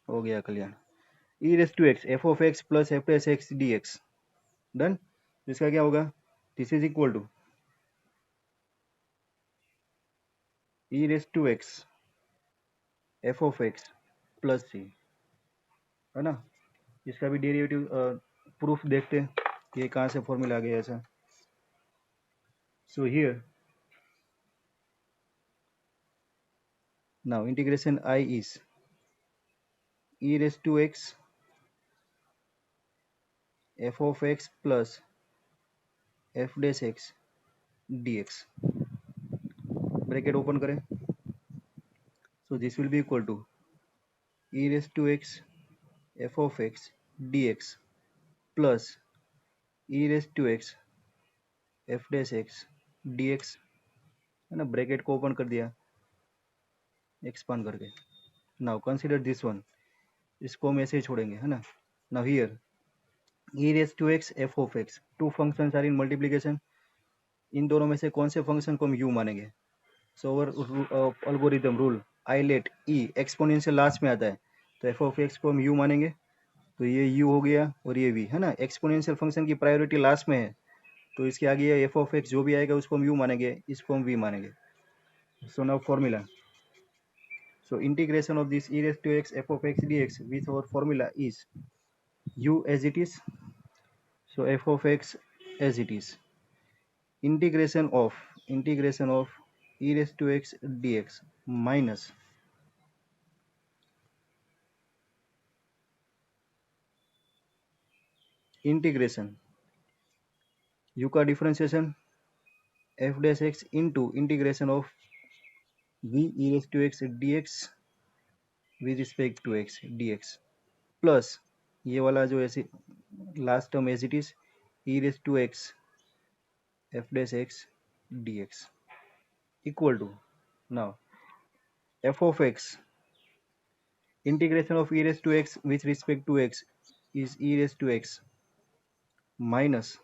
हो गया कल्याण। E raise to x f of x plus f dash x d x, done. इसका क्या होगा, this is equal to e raise to x f of x plus C, है ना। इसका भी डेरिवेटिव प्रूफ देखते हैं कि ये कहाँ से फॉर्मूला आ गया ऐसा। So here now integration I is e raise to x f of x plus f dash x d x, bracket open करें। So this will be equal to e raise to x f of x d x plus e raise to x f dash x d x, है ना, bracket को open कर दिया expand करके। Now consider this one, इसको हम ऐसे ही छोड़ेंगे, है ना। Now here e raise to x f of x, two functions are in multiplication, इन दोनों में से कौन से फंक्शन को हम यू मानेंगे। So over algorithm rule I let E exponential last में आता है, तो एफ ऑफ एक्स को हम यू मानेंगे, तो ये यू हो गया और ये वी, है ना। एक्सपोनेंशियल फंक्शन की प्रायोरिटी लास्ट में है, तो इसके आगे एफ ऑफ एक्स जो भी आएगा उसको हम यू मानेंगे, इसको हम वी मानेंगे। So now formula, so integration of this e raised to x f of x dx with our formula is u as it is, so f of x as it is, integration of e raised to x dx minus integration u का differentiation f dash x into integration of v e raised to x dx with respect to x dx plus ये वाला जो ऐसे last term as it is e raised to x f dash x dx equal to, now f of x integration of e raised to x with respect to x is e raised to x minus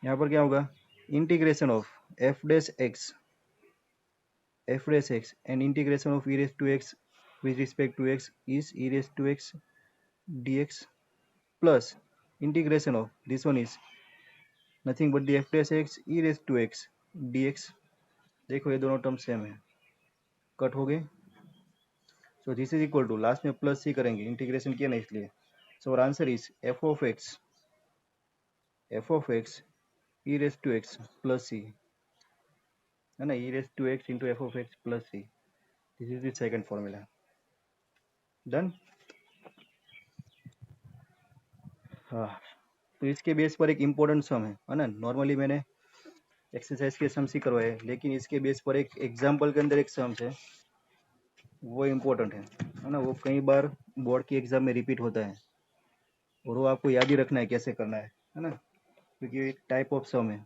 यहाँ पर क्या होगा integration of f dash x and integration of e raised to x with respect to x is e raised to x dx plus integration of this one is nothing but the f dash x e raised to x dx। देखो ये दोनों term same है, cut हो गए। So this is equal to, last में plus C करेंगे, integration किया ना इसलिए। So our answer is f of x e raise to x plus C, है ना, e raise to x into f of x plus C, this is the second formula, done. हाँ, तो इसके base पर एक इम्पोर्टेंट सम है ना। Normally मैंने एक्सरसाइज के सम्स ही करवाए, लेकिन इसके बेस पर एक एग्जाम्पल के अंदर एक सम्स है, वो इम्पोर्टेंट है ना। वो कई बार बोर्ड की एग्जाम में रिपीट होता है और वो आपको याद ही रखना है कैसे करना है ना, क्योंकि एक टाइप ऑफ सम है,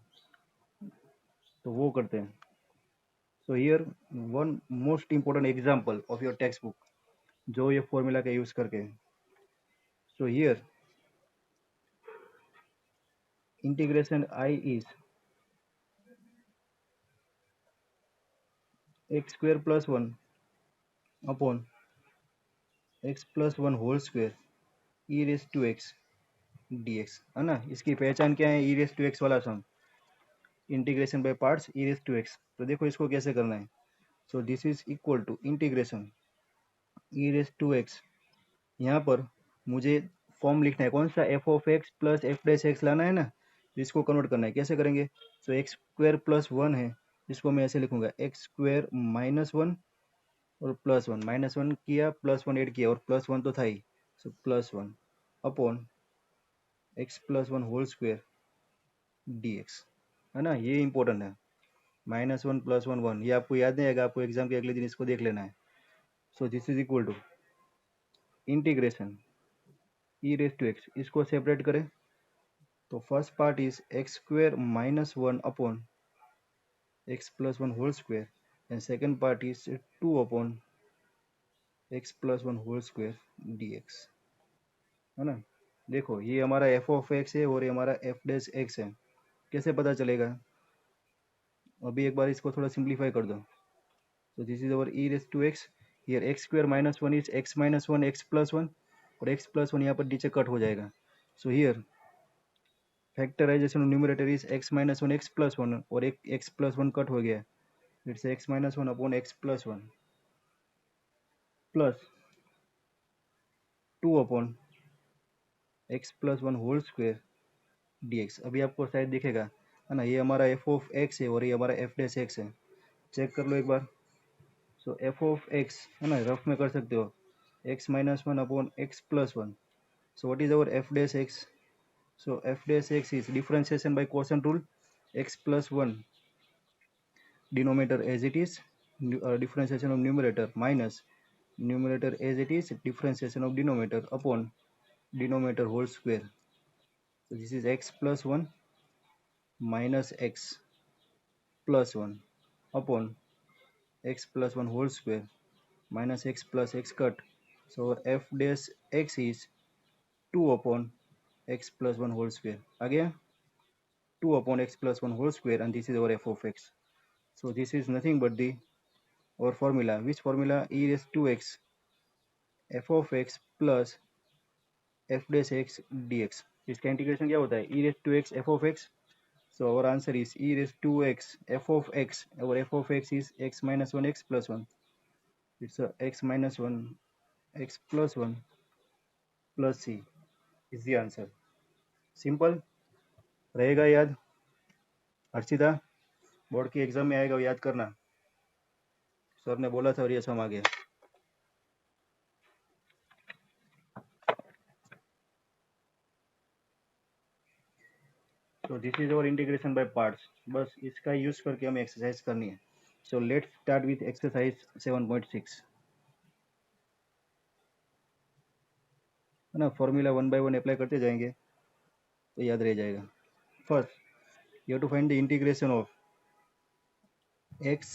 तो वो करते हैं। So here one most important example of your text book जो ये फॉर्मूला का यूज करके। So here integration I is x square plus one upon x plus one whole square e raise to x d x, है ना। इसकी पहचान क्या है, ई रेस टू एक्स वाला sum, integration by parts e raise to x. तो देखो इसको कैसे करना है। So this is equal to integration e raise to x, यहाँ पर मुझे फॉर्म लिखना है कौन सा, f of x plus f dash x लाना है ना, तो इसको कन्वर्ट करना है। कैसे करेंगे, so x square plus one है, इसको मैं ऐसे लिखूंगा एक्स स्क्वायर माइनस वन और प्लस वन, माइनस वन किया प्लस वन एड किया और प्लस वन तो था ही, so plus one upon x plus one whole square d x, है ना। ये इंपॉर्टेंट है, minus one plus one one, ये आपको याद नहीं आएगा, आपको एग्जाम के अगले दिन इसको देख लेना है। So this is equal to integration e raise to x, इसको सेपरेट करें तो first part is x square minus one upon x plus one whole square and second part is two upon x plus one whole square d x, है ना। देखो ये हमारा F of x है और ये हमारा एफ डैश एक्स है, कैसे पता चलेगा, अभी एक बार इसको थोड़ा सिंप्लीफाई कर दो। So this is our e raise to x, here x square minus one is x minus one x plus one, और एक्स प्लस वन यहाँ पर नीचे कट हो जाएगा. So here factorisation of numerator is x minus one x plus one, और एक x plus one cut हो गया. It's x minus one upon x plus one plus two upon x plus one whole square dx. अभी आपको शायद दिखेगा है ना, ये हमारा एफ ऑफ एक्स है और ये हमारा एफ डैश एक्स है. चेक कर लो एक बार. सो एफ ऑफ एक्स है ना, रफ में कर सकते हो, x minus one upon x plus one. So what is our f dash x? So f dash x is differentiation by quotient rule, x plus one denominator as it is, differentiation of numerator minus numerator as it is, differentiation of denominator upon denominator whole square. So this is x plus 1 minus x plus 1 upon x plus 1 whole square minus x plus x cut. So our f dash x is 2 upon x plus 1 whole square. Again 2 upon x plus 1 whole square, and this is our f of x. So this is nothing but the our formula. Which formula? E raised to x f of x plus f dash x dx. इसका integration क्या होता है? e raised to x f of x. So our answer is e raised to x f of x. Our f of x is x minus 1 x plus 1. It's a x minus 1 x plus 1 plus c is the answer. Simple. रहेगा याद? Harshita, board की exam में आएगा, याद करना. Sir ने बोला था और ये सम आ गया. तो this is our integration by parts. बस इसका यूज करके हमें एक्सरसाइज करनी है. So let's start with exercise 7.6 है ना. Formula one by one apply करते जाएंगे तो याद रह जाएगा. First you have to find the integration of x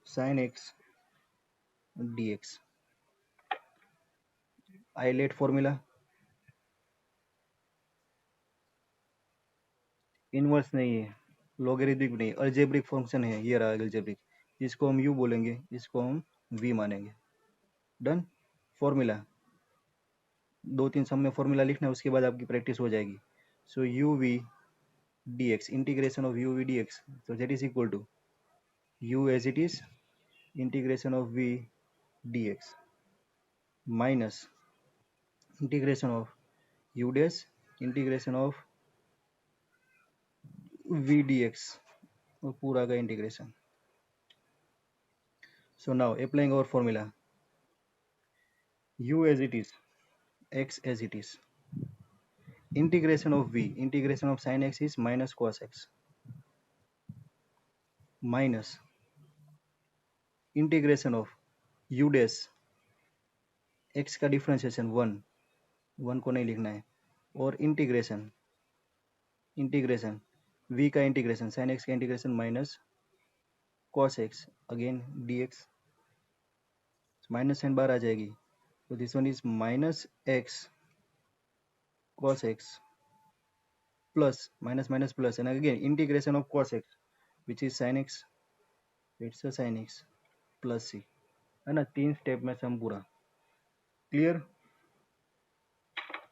sine x dx. ILATE formula inverse नहीं है, लॉगरिथमिक नहीं, अलजेब्रिक फंक्शन है. ये रहा अलजेब्रिक. इसको हम u बोलेंगे, इसको हम v मानेंगे. डन. फॉर्मूला दो तीन सम में फॉर्मूला लिखना है, उसके बाद आपकी प्रैक्टिस हो जाएगी. So u v dx, integration of u v dx. so that is equal to u as it is, integration of v dx minus integration of u dash, integration of v dx, और पूरा का integration. So now applying our formula, u as it is, x as it is, integration of v, integration of sin x is minus cos x, minus integration of u dash, x का differentiation 1 को नहीं लिखना है, और integration v का integration sin x का integration minus cos x again dx. Minus sign बाहर आ जाएगी. तो this one is minus x cos x plus minus minus plus, and again integration of cos x which is sin x. It's a sin x plus c है ना. 3 step में sum पूरा clear.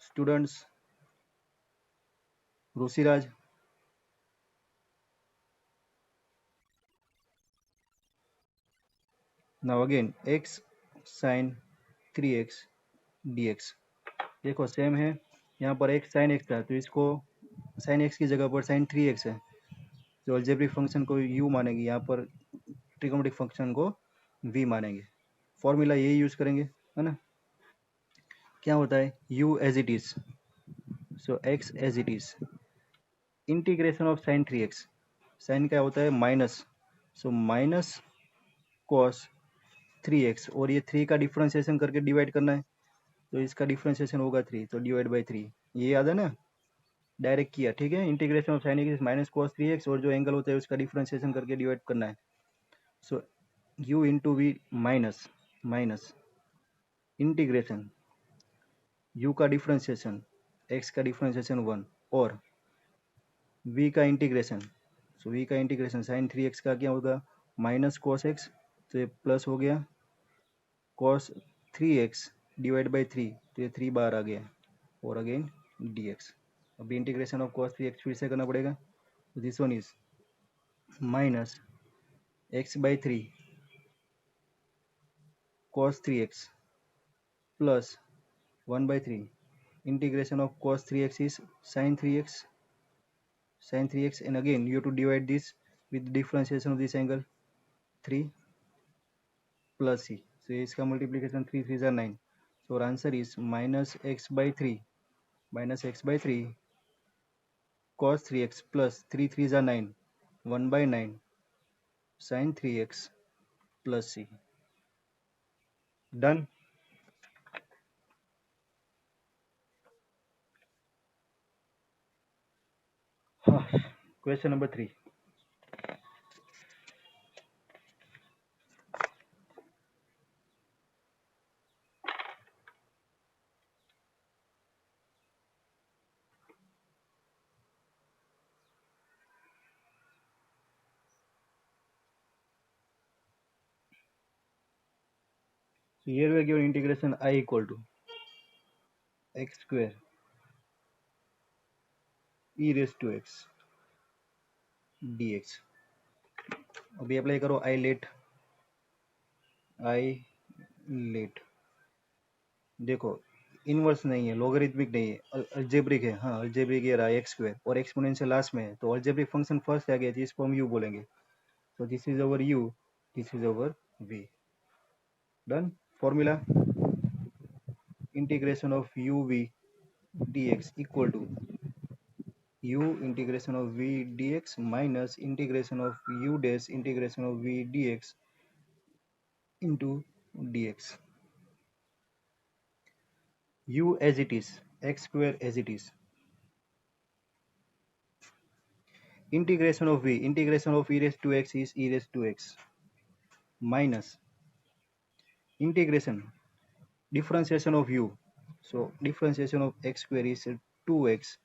Students, Rishiraj, now again x sin 3x dx. देखो same है, यहाँ पर एक sin x था तो इसको sin x की जगह पर sin 3x है, तो अलजेब्रिक फंक्शन को u मानेंगे, यहाँ पर ट्रिगोनोमेट्रिक फंक्शन को v मानेंगे. फॉर्मूला यही यूज करेंगे है ना. क्या होता है? u as it is, so x as it is, integration of sin 3x. sin क्या होता है? Minus, so minus cos 3x, और ये 3 का डिफरेंशिएशन करके डिवाइड करना है, तो इसका डिफरेंशिएशन होगा 3, तो डिवाइड बाई 3. ये याद है ना, डायरेक्ट किया. ठीक है. Integration of sin x minus cos 3x, और जो एंगल होता है उसका डिफरेंशिएशन करके डिवाइड करना है. So u into v minus minus integration u का डिफरेंशिएशन, x का डिफरेंशिएशन 1, और v का इंटीग्रेशन. सो v का इंटीग्रेशन sin 3x का क्या होगा? माइनस cos x, तो ये प्लस हो गया, cos 3x डिवाइड बाई 3, तो ये 3 बाहर आ गया और अगेन dx। अभी इंटीग्रेशन ऑफ cos 3x फिर से करना पड़ेगा, तो this one is minus x by 3 cos 3x plus 1 by 3 integration of cos 3x is sin 3x, and again you have to divide this with differentiation of this angle 3 plus c, so इसका multiplication 3 3 are 9, so our answer is minus x by 3 cos 3x plus 3 3 are 9 1 by 9 sin 3x plus c. Done. Question number 3. So here we are given integration I equal to x square e raised to x dx. अभी apply करो I let. देखो inverse नहीं है, logarithmic नहीं है, algebraic है। हाँ algebraic ये रहा एक्स स्क्वायर और एक्सपोनेंशियल लास्ट में है, तो अल्जेब्रिक फंक्शन फर्स्ट आ गया, जिसको हम यू बोलेंगे। तो this is our u, this is our v. Done. Formula integration of u v dx equal to u integration of v dx minus integration of u dash integration of v dx into dx. u as it is, x square as it is, integration of v, integration of e raised to x is e raised to x minus integration differentiation of u, so differentiation of x square is 2x,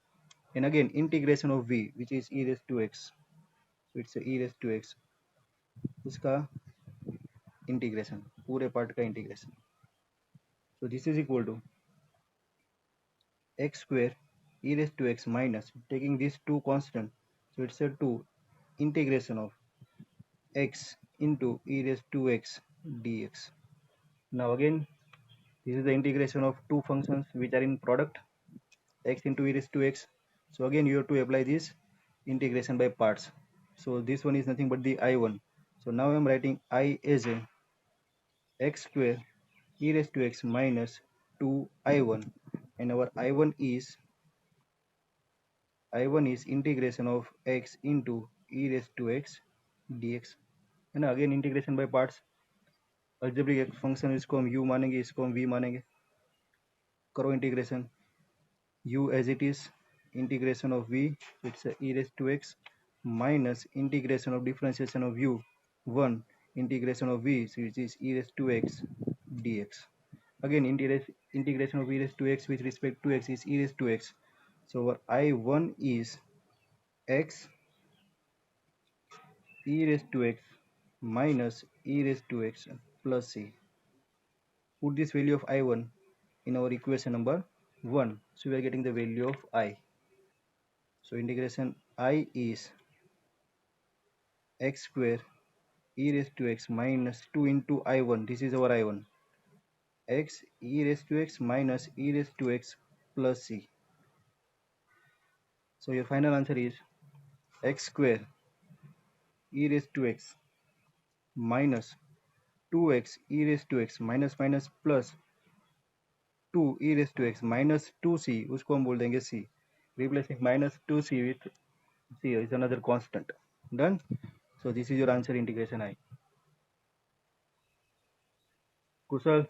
and again integration of v which is e raised to x, so it's e raised to x, उसका integration, पूरे part का integration. so this is equal to x square e raised to x minus, taking these two constant, so it's a 2 integration of x into e raised to x dx. Now again this is the integration of two functions which are in product, x into e raised to x, so again you have to apply this integration by parts. So this one is nothing but the I1, so now I am writing I as a x square e raised to x minus 2I1, and our I1 is integration of x into e raised to x dx, है ना। Again integration by parts, algebraic function इसको हम u मानेंगे, इसको हम v मानेंगे। करो integration, u as it is, integration of v, it's e raised to x minus integration of differentiation of u 1 integration of v, which is e raised to x dx. Again integration of e raised to x with respect to x is e raised to x, so our I1 is x e raised to x minus e raised to x plus c. Put this value of I1 in our equation number 1, so we are getting the value of I. So integration I is x square e raised to x minus 2 into I1, this is our I1, x e raised to x minus e raised to x plus c. So your final answer is x square e raised to x minus 2x e raised to x minus minus plus 2 e raised to x minus 2c, उसको हम बोल देंगे c, replacing minus 2c with c is another constant. Done. So this is your answer, integration I. कुशल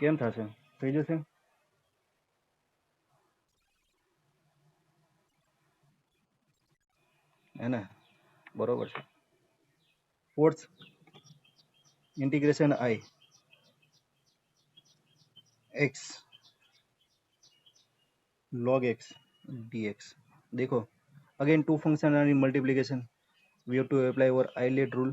કેમ થશે? થઈ જશે? है ना, बरोबर છે। Fourth integration I x log x dx। देखो again two function are in multiplication, we have to apply our Euler rule,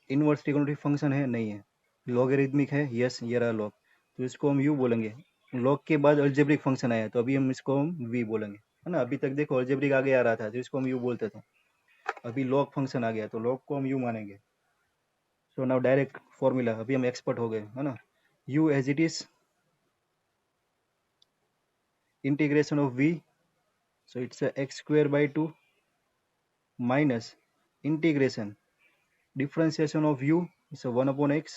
inverse trigonometric function है, नहीं है। लॉगरिथमिक है, यस, ये रहा लॉग, तो इसको हम यू बोलेंगे। लॉग के बाद अलजेब्रिक फंक्शन आया तो अभी हम इसको हम वी बोलेंगे, है ना। अभी तक देखो अलजेब्रिक आगे आ रहा था तो इसको हम यू बोलते थे, अभी लॉग फंक्शन आ गया तो लॉग को हम यू मानेंगे। सो नाउ डायरेक्ट फॉर्मूला, अभी हम एक्सपर्ट हो गए, है ना। U as it is integration of v, so it's a x square by 2 minus integration differentiation of u is a 1 upon x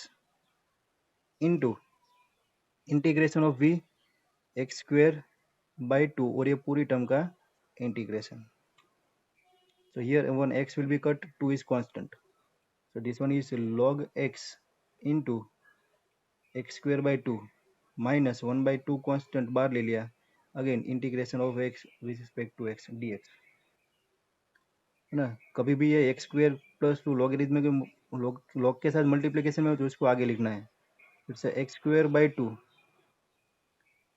into integration of v x square by 2, और ये पूरी term का integration. so here one x will be cut, 2 is constant, so this one is log x into x square by 2 minus 1 by 2 constant बाहर ले लिया, again integration of x with respect to x dx, है ना। कभी भी ये x square plus two logarithm के log के साथ मल्टीप्लिकेशन में हो तो इसको आगे लिखना है। It's x square by two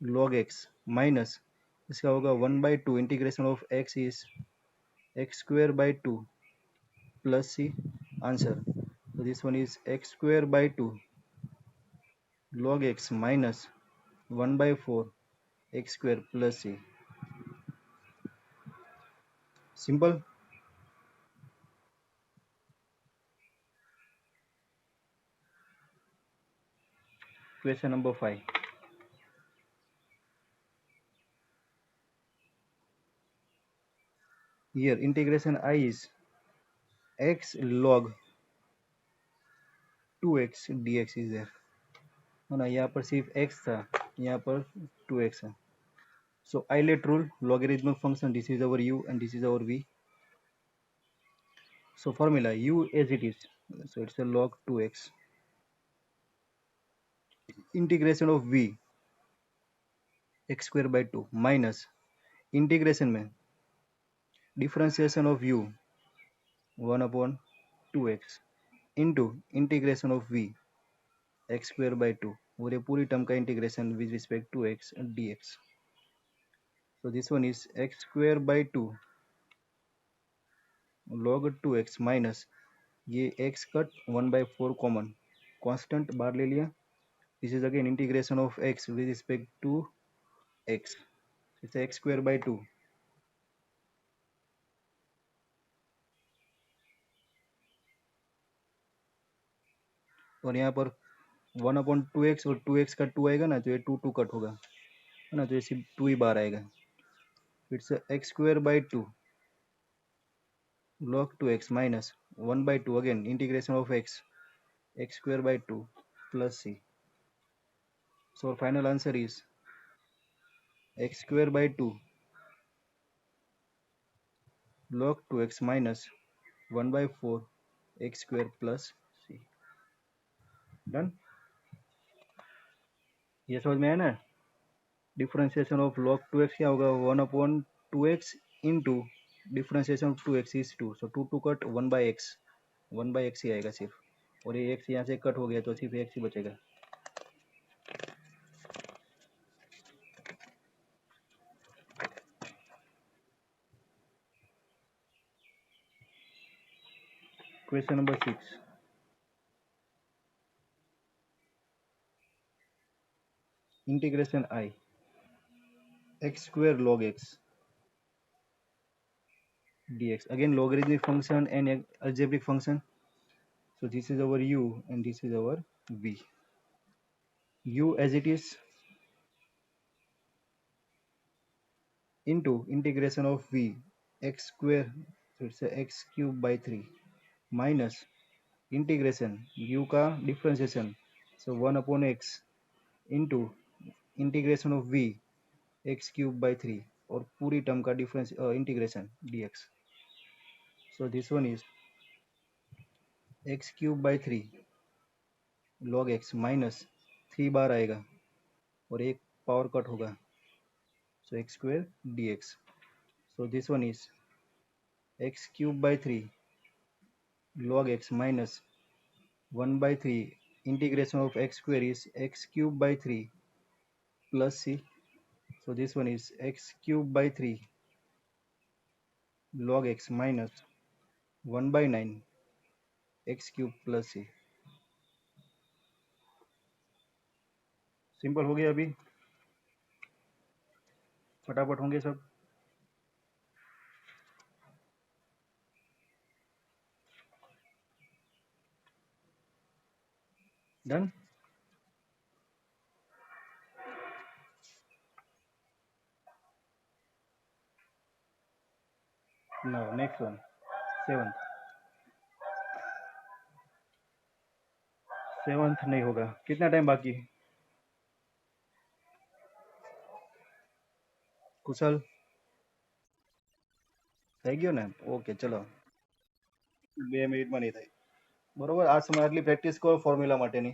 log x minus इसका होगा 1/2 integration of x is x square by two plus c answer. so this one is x square by 2 log x minus 1/4 x square plus c, simple। question number 5, here integration I is x log 2x dx is there, है ना। यहाँ पर सिर्फ x था, यहाँ पर 2x है। So ILATE rule, logarithmic function, this is our u and this is our v. So formula u as it is, so it's a log 2x integration of v x square by 2 minus integration में differentiation of u 1 upon 2x into integration of v x square by 2, और ये पूरी term का integration with respect to x dx। so this one is x square by 2 log 2x minus ये x cut 1/4 common, constant बाहर ले लिया, this is again integration of x with respect to x, it's x square by 2 और यहाँ पर 1/2x और 2x का 2 आएगा ना तो ये 2 कट होगा, है ना, तो ये सिर्फ 2 ही बाहर आएगा। It's x square by 2 log 2x minus 1/2 again integration of x square by 2 plus c, so our final answer is x square by 2 log 2x minus 1/4 x square plus c, done. ये समझ में आया ना। Differentiation of log 2x क्या होगा, 1/2x into differentiation of 2x is 2, so 2 cut 1/x ही आएगा सिर्फ, और ये x यहाँ से कट हो गया तो सिर्फ x ही बचेगा। Question number 6, integration I x square log x dx, again logarithmic function and algebraic function, so this is our u and this is our v। u as it is into integration of v x square, so it's a x cube by 3 minus integration u का differentiation, so 1/x into integration of v x cube by 3 और पूरी term का difference integration dx, so this one is x cube by 3 log x minus 3 बार आएगा और एक power cut होगा, so x square dx, so this one is x cube by 3 log x minus 1/3 integration of x square is x cube by 3 plus c, so this one is x cube by 3 log x minus 1/9 x³ plus सी। Simple हो गया। अभी फटाफट होंगे सब। Done. No, next one, seventh. Seventh नहीं होगा। कितना टाइम बाकी है? कुशल થઈ ગયો ને? ઓકે ચલો, 2 મિનિટમાં નહીં થાય. બરોબર. આ સમય આટલી પ્રેક્ટિસ કરો ફોર્મ્યુલા માટેની.